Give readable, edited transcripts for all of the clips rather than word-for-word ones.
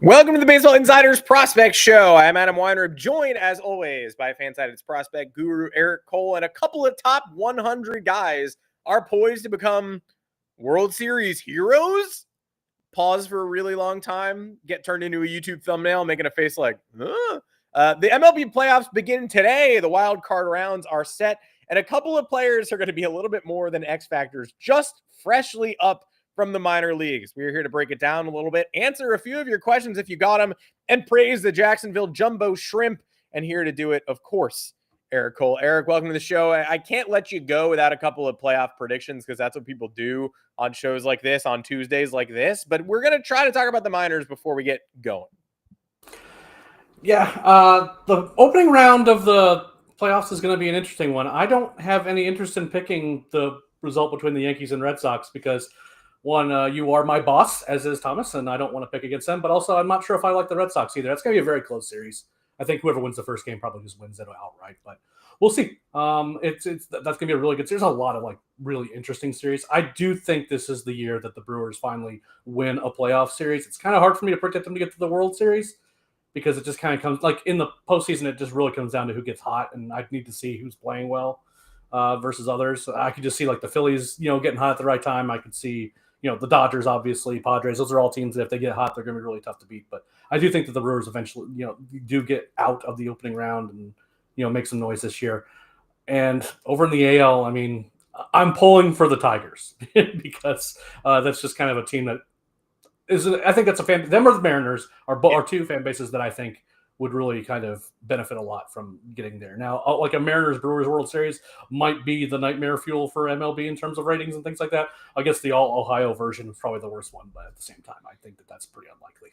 Welcome to the Baseball Insiders Prospect Show. I'm Adam Weinrib, joined as always by FanSided's prospect guru Eric Cole, and a couple of top 100 guys are poised to become World Series heroes. Pause for a really long time, get turned into a YouTube thumbnail, making a face like, huh? The MLB playoffs begin today. The wild card rounds are set, and a couple of players are going to be a little bit more than X factors, just freshly up from the minor leagues. We're here to break it down a little bit, answer a few of your questions if you got them, and praise the Jacksonville Jumbo Shrimp. And here to do it, of course, Eric Cole. Eric, welcome to the show. I can't let you go without a couple of playoff predictions because that's what people do on shows like this, on Tuesdays like this. But we're going to try to talk about the minors before we get going. Yeah, the opening round of the playoffs is going to be an interesting one. I don't have any interest in picking the result between the Yankees and Red Sox because one, you are my boss, as is Thomas, and I don't want to pick against them. But also, I'm not sure if I like the Red Sox either. It's going to be a very close series. I think whoever wins the first game probably just wins it outright. But we'll see. That's going to be a really good series. There's a lot of really interesting series. I do think this is the year that the Brewers finally win a playoff series. It's kind of hard for me to predict them to get to the World Series because it just kind of comes in the postseason. It just really comes down to who gets hot, and I need to see who's playing well versus others. I could just see the Phillies, getting hot at the right time. I could see. The Dodgers, obviously, Padres, those are all teams that if they get hot, they're going to be really tough to beat. But I do think that the Brewers eventually, do get out of the opening round and, make some noise this year. And over in the AL, I'm pulling for the Tigers because that's just kind of a team that is, I think that's a fan. Them or the Mariners are two fan bases that I think would really kind of benefit a lot from getting there. Now, a Mariners-Brewers World Series might be the nightmare fuel for MLB in terms of ratings and things like that. I guess the all-Ohio version is probably the worst one, but at the same time, I think that that's pretty unlikely.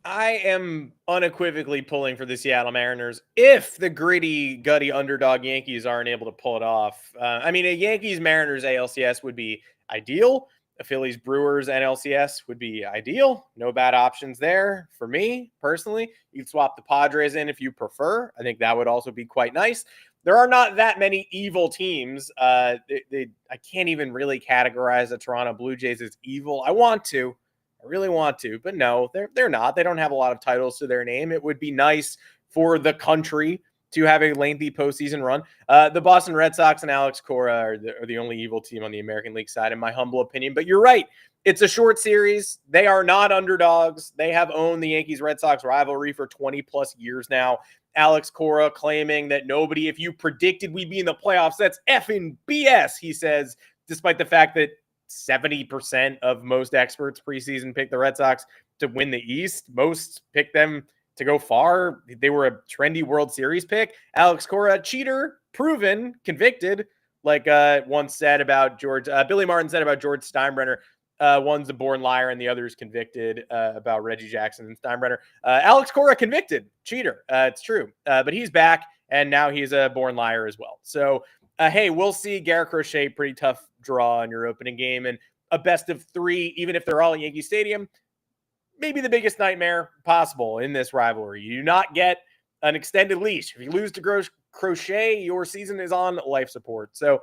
I am unequivocally pulling for the Seattle Mariners if the gritty, gutty underdog Yankees aren't able to pull it off. A Yankees-Mariners ALCS would be ideal. A Phillies-Brewers NLCS would be ideal. No bad options there for me, personally. You'd swap the Padres in if you prefer. I think that would also be quite nice. There are not that many evil teams. I can't even really categorize the Toronto Blue Jays as evil. I really want to, but no, they're not. They don't have a lot of titles to their name. It would be nice for the country to have a lengthy postseason run. The Boston Red Sox and Alex Cora are the only evil team on the American League side, in my humble opinion. But you're right. It's a short series. They are not underdogs. They have owned the Yankees-Red Sox rivalry for 20-plus years now. Alex Cora claiming that if you predicted we'd be in the playoffs, that's effing BS, he says, despite the fact that 70% of most experts preseason picked the Red Sox to win the East. Most picked them to go far. They were a trendy World Series pick. Alex Cora, cheater, proven, convicted, once said about Billy Martin said about George Steinbrenner. One's a born liar and the other's convicted about Reggie Jackson and Steinbrenner. Alex Cora, convicted, cheater. It's true. But he's back, and now he's a born liar as well. So, hey, we'll see. Garrett Crochet, pretty tough draw in your opening game, and a best of three, even if they're all at Yankee Stadium, maybe the biggest nightmare possible in this rivalry. You do not get an extended leash. If you lose to Crochet, your season is on life support. So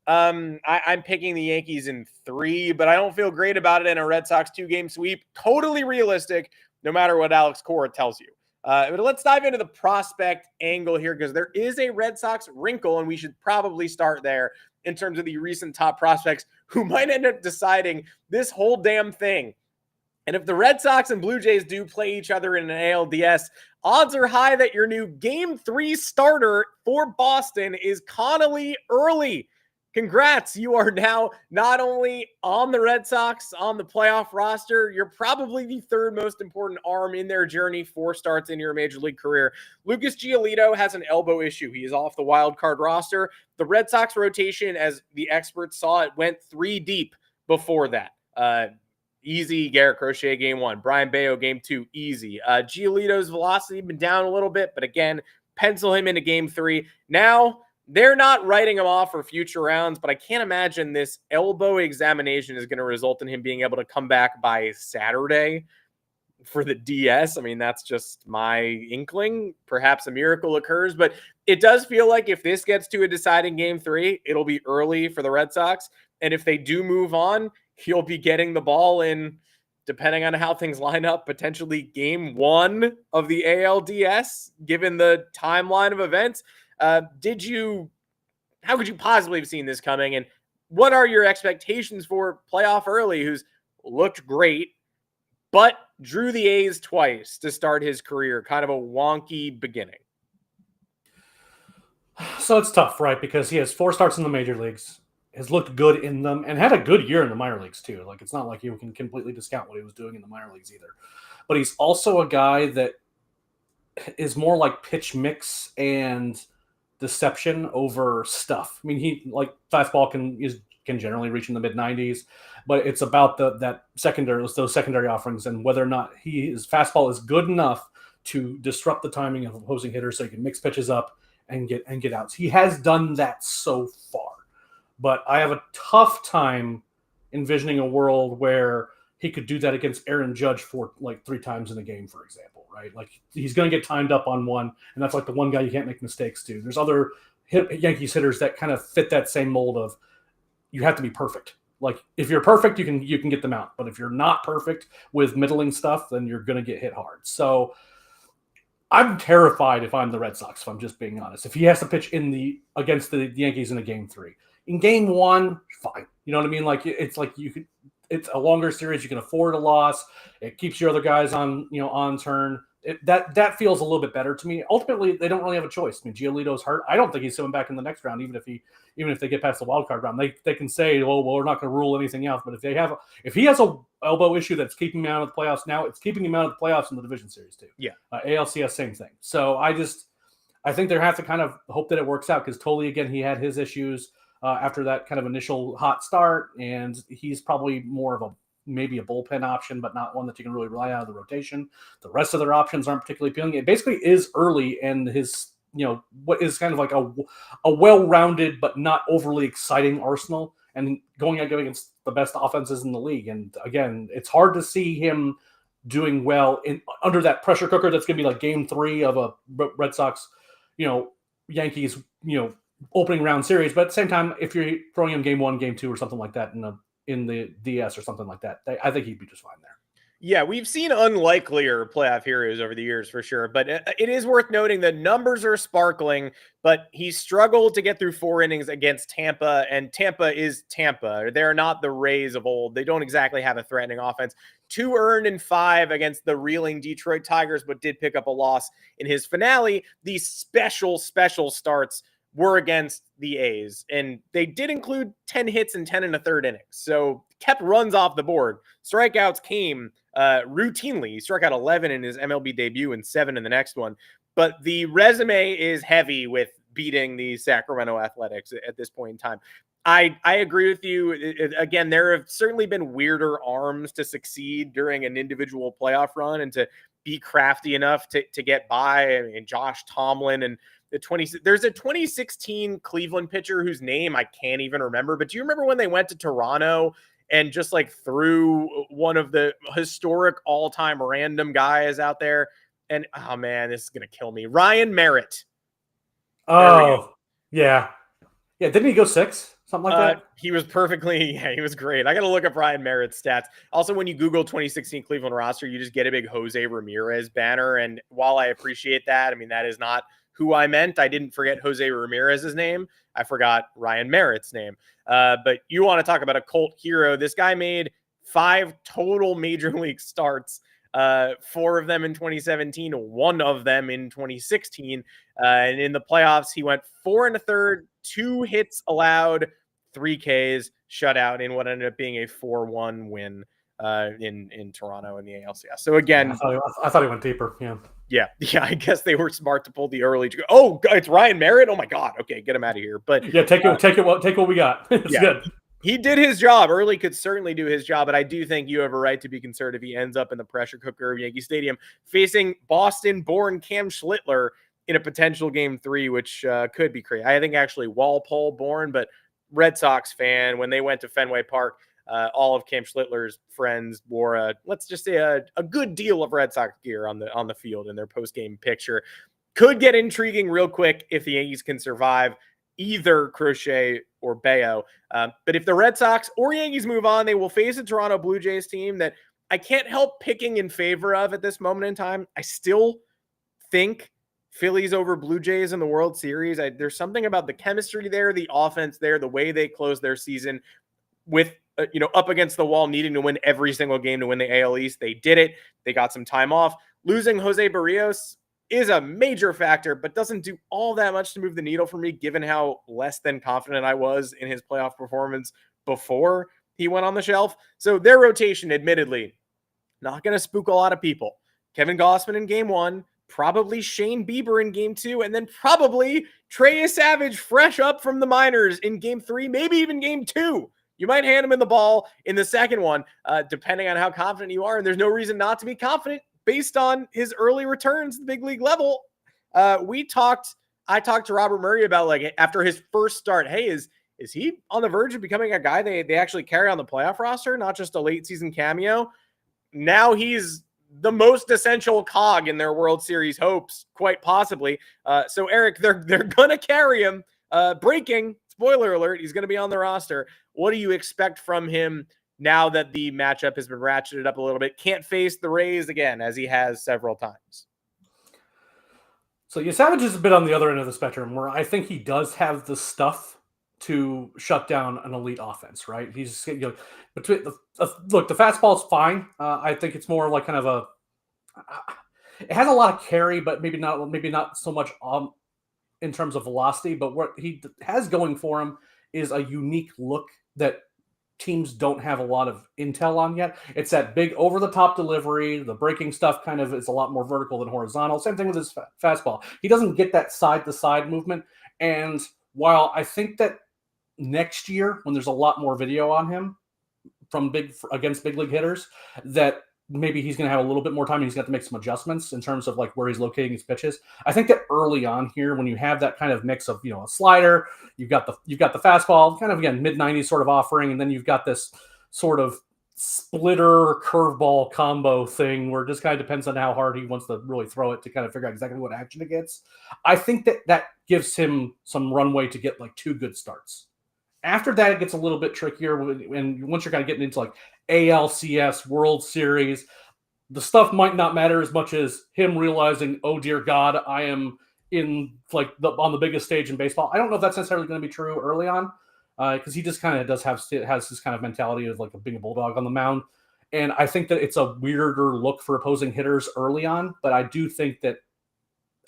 I'm picking the Yankees in 3, but I don't feel great about it in a Red Sox 2-game sweep. Totally realistic, no matter what Alex Cora tells you. But let's dive into the prospect angle here because there is a Red Sox wrinkle, and we should probably start there in terms of the recent top prospects who might end up deciding this whole damn thing. And if the Red Sox and Blue Jays do play each other in an ALDS, odds are high that your new Game 3 starter for Boston is Connelly Early. Congrats. You are now not only on the Red Sox, on the playoff roster, you're probably the third most important arm in their journey, 4 starts in your major league career. Lucas Giolito has an elbow issue. He is off the wild card roster. The Red Sox rotation, as the experts saw it, went 3 deep before that. Easy Garrett Crochet game 1. Brian Bayo game 2. Easy. Giolito's velocity been down a little bit, but again, pencil him into game 3. Now, they're not writing him off for future rounds, but I can't imagine this elbow examination is going to result in him being able to come back by Saturday for the DS. That's just my inkling. Perhaps a miracle occurs, but it does feel like if this gets to a deciding game 3, it'll be early for the Red Sox. And if they do move on, he'll be getting the ball in depending on how things line up, potentially game 1 of the ALDS, given the timeline of events. How could you possibly have seen this coming? And what are your expectations for playoff Early, who's looked great, but drew the A's twice to start his career? Kind of a wonky beginning. So it's tough, right? Because he has 4 starts in the major leagues, has looked good in them, and had a good year in the minor leagues too. Like, it's not like you can completely discount what he was doing in the minor leagues either. But he's also a guy that is more like pitch mix and deception over stuff. I mean, he like fastball can generally reach in the mid 90s, but it's about those secondary offerings and whether or not his fastball is good enough to disrupt the timing of opposing hitters so he can mix pitches up and get outs. He has done that so far, but I have a tough time envisioning a world where he could do that against Aaron Judge for like 3 times in a game, for example, right? Like, he's going to get timed up on one, and that's like the one guy you can't make mistakes to. There's other Yankees hitters that kind of fit that same mold of you have to be perfect. Like, if you're perfect, you can get them out, but if you're not perfect with middling stuff, then you're going to get hit hard. So I'm terrified if I'm the Red Sox, if I'm just being honest. If he has to pitch against the Yankees in a game 3. In game 1, fine. You know what I mean? Like, it's like it's a longer series. You can afford a loss. It keeps your other guys on turn. That feels a little bit better to me. Ultimately, they don't really have a choice. I mean, Giolito's hurt. I don't think he's coming back in the next round, even if they get past the wild card round. They can say, well, we're not going to rule anything else. But if he has a elbow issue that's keeping him out of the playoffs now, it's keeping him out of the playoffs in the division series too. Yeah, ALCS, same thing. So I think they have to kind of hope that it works out, because Tolly, again, he had his issues after that kind of initial hot start, and he's probably more of maybe a bullpen option, but not one that you can really rely on of the rotation. The rest of their options aren't particularly appealing. It basically is Early and his, what is kind of like a well-rounded but not overly exciting arsenal, and going against the best offenses in the league. And again, it's hard to see him doing well under that pressure cooker that's going to be like game 3 of a Red Sox, Yankees, opening round series. But at the same time, if you're throwing him game 1, game 2, or something like that in the DS or something like that, I think he'd be just fine there. Yeah, we've seen unlikelier playoff heroes over the years for sure, but it is worth noting the numbers are sparkling, but he struggled to get through 4 innings against Tampa, and Tampa is Tampa. They're not the Rays of old. They don't exactly have a threatening offense. 2 earned in 5 against the reeling Detroit Tigers, but did pick up a loss in his finale. These special starts were against the A's, and they did include 10 hits and 10 1/3 innings. So kept runs off the board. Strikeouts came routinely. He struck out 11 in his MLB debut and 7 in the next one. But the resume is heavy with beating the Sacramento Athletics at this point in time. I agree with you. Again, there have certainly been weirder arms to succeed during an individual playoff run and to be crafty enough to get by. I mean, Josh Tomlin and there's a 2016 Cleveland pitcher whose name I can't even remember, but do you remember when they went to Toronto and just like threw one of the historic all-time random guys out there? And oh man, this is gonna kill me. Ryan Merritt. Oh, yeah. Didn't he go 6? Something like that? He was he was great. I got to look up Ryan Merritt's stats. Also, when you Google 2016 Cleveland roster, you just get a big Jose Ramirez banner. And while I appreciate that, I mean, that is not who I meant. I didn't forget Jose Ramirez's name. I forgot Ryan Merritt's name. But you want to talk about a cult hero. This guy made 5 total major league starts, 4 of them in 2017, 1 of them in 2016. And in the playoffs, he went 4 1/3, 2 hits allowed, 3 Ks, shutout in what ended up being a 4-1 win in Toronto in the ALCS. So again, I thought he went deeper. Yeah. I guess they were smart to pull the early. Oh, it's Ryan Merritt. Oh my God. Okay, get him out of here. But yeah, take what we got. It's good. He did his job. Early could certainly do his job, but I do think you have a right to be concerned if he ends up in the pressure cooker of Yankee Stadium facing Boston-born Cam Schlittler in a potential game 3, which could be crazy. I think actually Walpole-born, but Red Sox fan, when they went to Fenway Park, all of Cam Schlittler's friends wore let's just say a good deal of Red Sox gear on the field in their post-game picture. Could get intriguing real quick if the Yankees can survive either Crochet or Bayo. But if the Red Sox or Yankees move on, they will face a Toronto Blue Jays team that I can't help picking in favor of at this moment in time. I still think Phillies over Blue Jays in the World Series. There's something about the chemistry there, the offense there, the way they close their season with, up against the wall, needing to win every single game to win the AL East. They did it. They got some time off. Losing Jose Barrios is a major factor, but doesn't do all that much to move the needle for me, given how less than confident I was in his playoff performance before he went on the shelf. So their rotation, admittedly, not going to spook a lot of people. Kevin Gausman in game 1, probably Shane Bieber in game 2, and then probably Trey Yesavage fresh up from the minors in game 3, maybe even game 2. You might hand him in the ball in the second one, depending on how confident you are. And there's no reason not to be confident based on his early returns at the big league level. I talked to Robert Murray about, like, after his first start, hey, is he on the verge of becoming a guy they actually carry on the playoff roster, not just a late season cameo? Now he's the most essential cog in their World Series hopes, quite possibly. So Eric, they're going to carry him. Breaking, spoiler alert, he's going to be on the roster. What do you expect from him now that the matchup has been ratcheted up a little bit? Can't face the Rays again, as he has several times. So Yesavage is a bit on the other end of the spectrum, where I think he does have the stuff to shut down an elite offense, right? He's, between look, the fastball is fine. I think it's more like kind of it has a lot of carry, but maybe not so much in terms of velocity. But what he has going for him is a unique look that teams don't have a lot of intel on yet. It's that big over-the-top delivery. The breaking stuff kind of is a lot more vertical than horizontal. Same thing with his fastball. He doesn't get that side-to-side movement. And while I think that next year, when there's a lot more video on him against big league hitters, that maybe he's going to have a little bit more time and he's got to make some adjustments in terms of like where he's locating his pitches. I think that early on here, when you have that kind of mix of, a slider, you've got the fastball, kind of, again, mid-90s sort of offering, and then you've got this sort of splitter curveball combo thing where it just kind of depends on how hard he wants to really throw it to kind of figure out exactly what action it gets. I think that gives him some runway to get like 2 good starts. After that, it gets a little bit trickier. And once you're kind of getting into like ALCS, World Series, the stuff might not matter as much as him realizing, oh dear God, I am in like on the biggest stage in baseball. I don't know if that's necessarily going to be true early on, because he just kind of has this kind of mentality of like being a bulldog on the mound. And I think that it's a weirder look for opposing hitters early on. But I do think that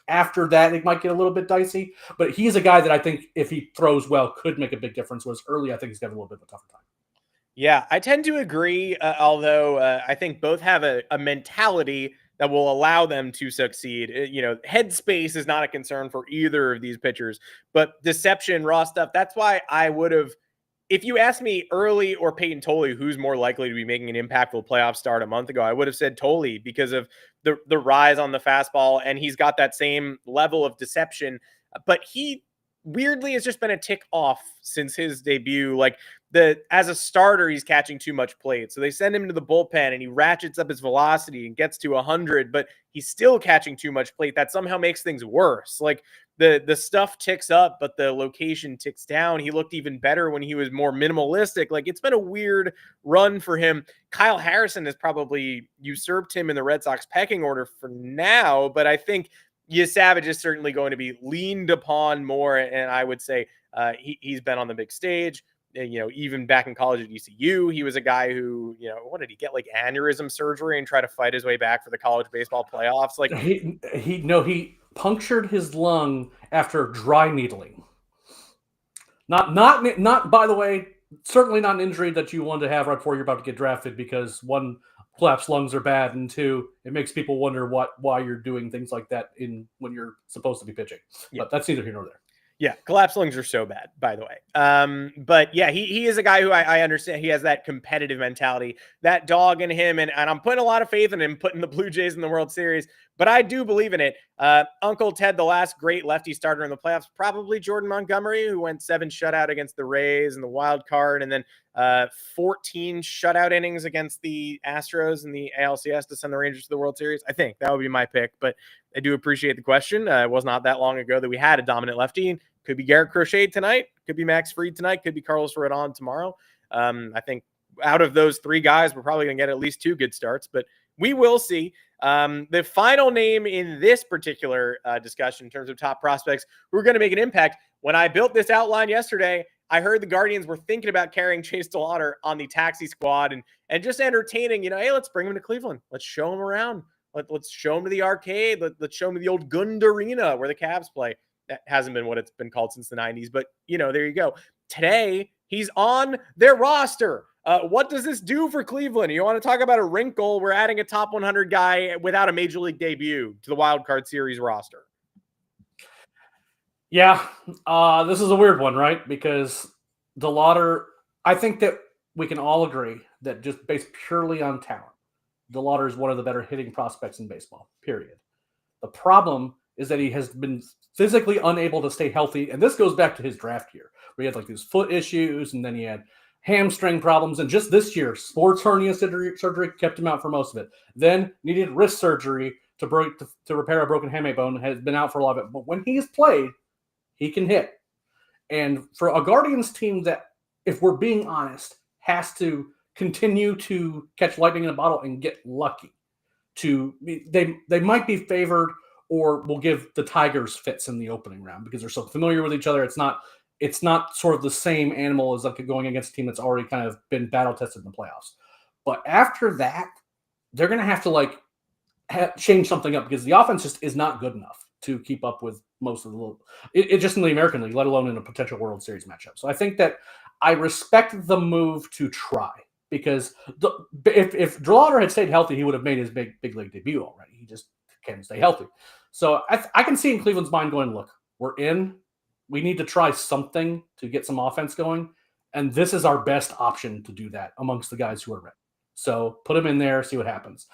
after that, it might get a little bit dicey. But he's a guy that I think if he throws well could make a big difference. Whereas early, I think he's got a little bit of a tougher time. Yeah, I tend to agree, although I think both have a mentality that will allow them to succeed. Headspace is not a concern for either of these pitchers, but deception, raw stuff, that's why I would have, if you asked me Early or Peyton Tolly, who's more likely to be making an impactful playoff start a month ago, I would have said Tolly because of the rise on the fastball, and he's got that same level of deception, but he weirdly has just been a tick off since his debut. Like, as a starter, he's catching too much plate. So they send him to the bullpen and he ratchets up his velocity and gets to 100, but he's still catching too much plate. That somehow makes things worse. Like, the stuff ticks up, but the location ticks down. He looked even better when he was more minimalistic. Like, it's been a weird run for him. Kyle Harrison has probably usurped him in the Red Sox pecking order for now, but I think Yesavage is certainly going to be leaned upon more. And I would say he's been on the big stage. Even back in college at ECU, he was a guy who, what did he get, like aneurysm surgery and try to fight his way back for the college baseball playoffs? Like he punctured his lung after dry needling. Not by the way, certainly not an injury that you want to have right before you're about to get drafted, because 1, collapsed lungs are bad, and 2, it makes people wonder why you're doing things like that when you're supposed to be pitching. Yeah. But that's neither here nor there. Yeah, collapsed lungs are so bad, by the way. But yeah, he is a guy who I understand. He has that competitive mentality, that dog in him, and I'm putting a lot of faith in him putting the Blue Jays in the World Series, but I do believe in it. Uncle Ted, the last great lefty starter in the playoffs, probably Jordan Montgomery, who went 7 shutout against the Rays in the wild card, and then 14 shutout innings against the Astros in the ALCS to send the Rangers to the World Series. I think that would be my pick, but I do appreciate the question. It was not that long ago that we had a dominant lefty. Could be Garrett Crochet tonight. Could be Max Fried tonight. Could be Carlos Rodon tomorrow. I think out of those 3 guys, we're probably going to get at least 2 good starts, but we will see. The final name in this particular discussion in terms of top prospects who are going to make an impact. When I built this outline yesterday, I heard the Guardians were thinking about carrying Chase DeLauter on the taxi squad and just entertaining, hey, let's bring him to Cleveland. Let's show him around. Let's show him to the arcade. Let's show him to the old Gund Arena where the Cavs play. That hasn't been what it's been called since the 90s, but there you go. Today, he's on their roster. What does this do for Cleveland? You want to talk about a wrinkle? We're adding a top 100 guy without a major league debut to the Wild Card Series roster. Yeah, this is a weird one, right? Because DeLauter, I think that we can all agree that just based purely on talent, DeLauter is one of the better hitting prospects in baseball, period. The problem is that he has been physically unable to stay healthy, and this goes back to his draft year, where he had like these foot issues, and then he had hamstring problems, and just this year, sports hernia surgery kept him out for most of it. Then needed wrist surgery to repair a broken hamate bone, has been out for a lot of it. But when he's played, he can hit. And for a Guardians team that, if we're being honest, has to continue to catch lightning in a bottle and get lucky, they might be favored, or will give the Tigers fits in the opening round because they're so familiar with each other. It's not sort of the same animal as like going against a team that's already kind of been battle tested in the playoffs. But after that, they're going to have to change something up because the offense just is not good enough to keep up with most of it just in the American League, let alone in a potential World Series matchup. So I think that I respect the move to try, because if DeLauter had stayed healthy, he would have made his big league debut already. He just can't stay healthy. So I can see in Cleveland's mind going, look, we're in. We need to try something to get some offense going, and this is our best option to do that amongst the guys who are ready. So put him in there, see what happens.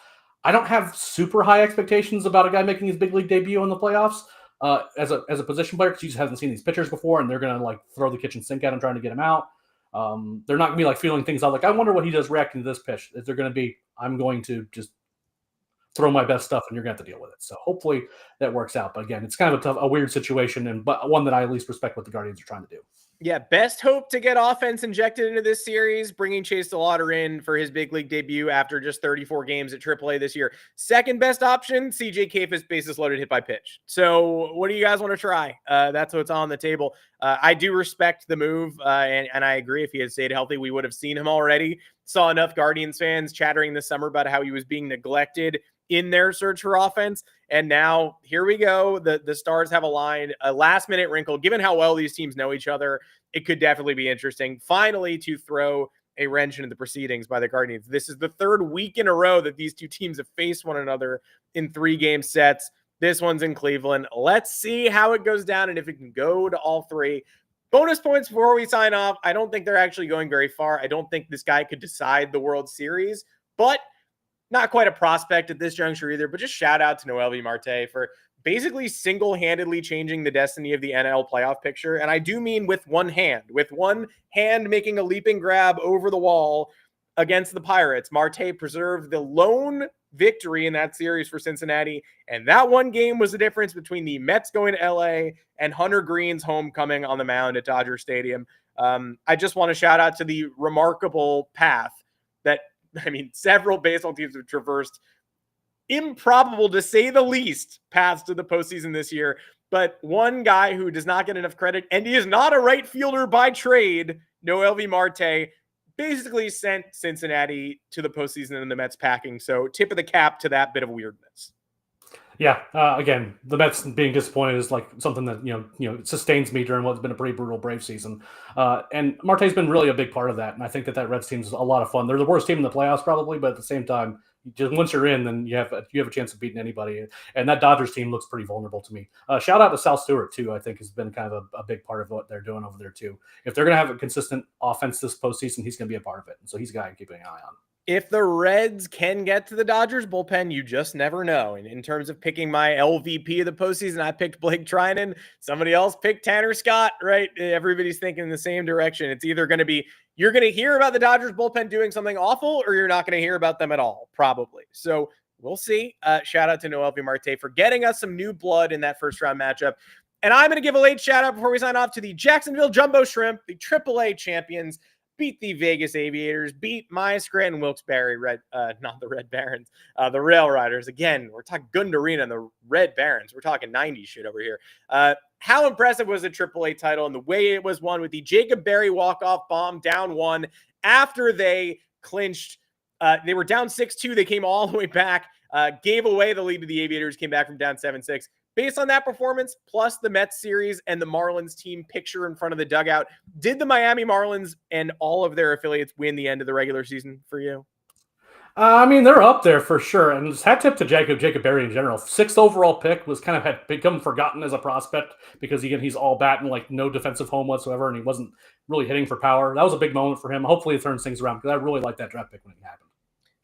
I don't have super high expectations about a guy making his big league debut in the playoffs as a position player, because he just hasn't seen these pitchers before, and they're going to like throw the kitchen sink at him trying to get him out. They're not going to be like feeling things out like, I wonder what he does reacting to this pitch. They're going to be, I'm going to just throw my best stuff and you're going to have to deal with it. So hopefully that works out. But again, it's kind of a weird situation, but one that I at least respect what the Guardians are trying to do. Yeah, best hope to get offense injected into this series, bringing Chase DeLauter in for his big league debut after just 34 games at AAA this year. Second best option, CJ Kayfa's bases loaded hit by pitch. So what do you guys want to try? That's what's on the table. I do respect the move, and I agree. If he had stayed healthy, we would have seen him already. Saw enough Guardians fans chattering this summer about how he was being neglected in their search for offense. And now here we go. The stars have aligned. A last-minute wrinkle. Given how well these teams know each other, it could definitely be interesting. Finally, to throw a wrench into the proceedings by the Guardians. This is the third week in a row that these two teams have faced one another in 3-game sets. This one's in Cleveland. Let's see how it goes down and if it can go to all 3. Bonus points before we sign off. I don't think they're actually going very far. I don't think this guy could decide the World Series, but not quite a prospect at this juncture either. But just shout out to Noelvi Marte for basically single-handedly changing the destiny of the NL playoff picture. And I do mean with one hand making a leaping grab over the wall against the Pirates. Marte preserved the lone victory in that series for Cincinnati. And that one game was the difference between the Mets going to LA and Hunter Green's homecoming on the mound at Dodger Stadium. I just want to shout out to the remarkable path that, several baseball teams have traversed. Improbable, to say the least, paths to the postseason this year. But one guy who does not get enough credit, and he is not a right fielder by trade, Noelvi Marte, basically sent Cincinnati to the postseason and the Mets packing. So tip of the cap to that bit of weirdness. Yeah, again, the Mets being disappointed is like something that sustains me during what's been a pretty brutal Brave season. And Marte's been really a big part of that, and I think that Reds team is a lot of fun. They're the worst team in the playoffs probably, but at the same time, just once you're in, then you have a chance of beating anybody. And that Dodgers team looks pretty vulnerable to me. Shout out to Sal Stewart too. I think has been kind of a big part of what they're doing over there too. If they're going to have a consistent offense this postseason, he's going to be a part of it. And so he's a guy I'm keeping an eye on. If the Reds can get to the Dodgers bullpen, you just never know. And in terms of picking my LVP of the postseason, I picked Blake Trinan. Somebody else picked Tanner Scott, right? Everybody's thinking in the same direction. It's either going to be, you're going to hear about the Dodgers bullpen doing something awful, or you're not going to hear about them at all, probably. So we'll see. Shout out to Noelvi Marte for getting us some new blood in that first round matchup. And I'm going to give a late shout out before we sign off to the Jacksonville Jumbo Shrimp, the AAA champions. beat the Vegas Aviators, beat my Scranton Wilkes-Barre not the Red Barons, the Rail Riders. Again, we're talking Gundarina and the Red Barons. We're talking 90s shit over here. How impressive was the AAA title and the way it was won with the Jacob Berry walk-off bomb down 1 after they clinched. They were down 6-2. They came all the way back, gave away the lead to the Aviators, came back from down 7-6. Based on that performance, plus the Mets series and the Marlins team picture in front of the dugout, did the Miami Marlins and all of their affiliates win the end of the regular season for you? I mean, they're up there for sure. And hat tip to Jacob Berry in general. 6th overall pick was kind of had become forgotten as a prospect because, again, he's all bat and like no defensive home whatsoever, and he wasn't really hitting for power. That was a big moment for him. Hopefully it turns things around because I really like that draft pick when it happened.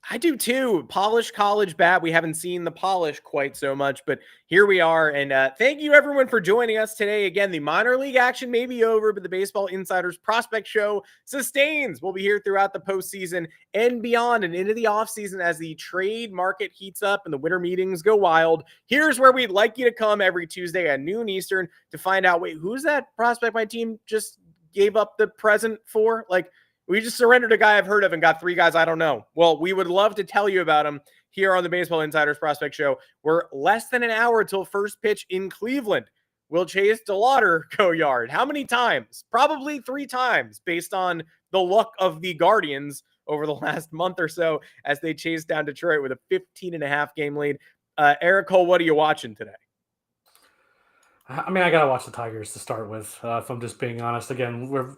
I do too. Polished college bat. We haven't seen the polish quite so much, but here we are. And thank you everyone for joining us today. Again, the minor league action may be over, but the Baseball Insiders Prospect Show sustains. We'll be here throughout the postseason and beyond and into the offseason as the trade market heats up and the winter meetings go wild. Here's where we'd like you to come every Tuesday at noon Eastern to find out, wait, who's that prospect my team just gave up the present for? Like, we just surrendered a guy I've heard of and got 3 guys I don't know. Well, we would love to tell you about him here on the Baseball Insiders Prospect Show. We're less than an hour until first pitch in Cleveland. Will Chase DeLauter go yard? How many times? Probably 3 times based on the luck of the Guardians over the last month or so as they chased down Detroit with a 15.5 game lead. Eric Cole, what are you watching today? I mean, I got to watch the Tigers to start with, if I'm just being honest. Again, we're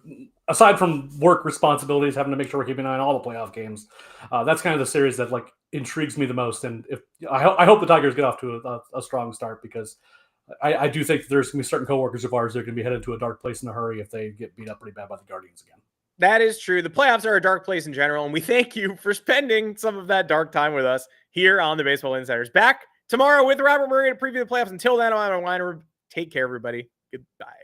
aside from work responsibilities, having to make sure we're keeping an eye on all the playoff games. That's kind of the series that like intrigues me the most. And if I hope the Tigers get off to a strong start because I do think that there's going to be certain coworkers of ours that are going to be headed to a dark place in a hurry if they get beat up pretty bad by the Guardians again. That is true. The playoffs are a dark place in general, and we thank you for spending some of that dark time with us here on the Baseball Insiders. Back tomorrow with Robert Murray to preview the playoffs. Until then, I'm Weinrib. Take care, everybody. Goodbye.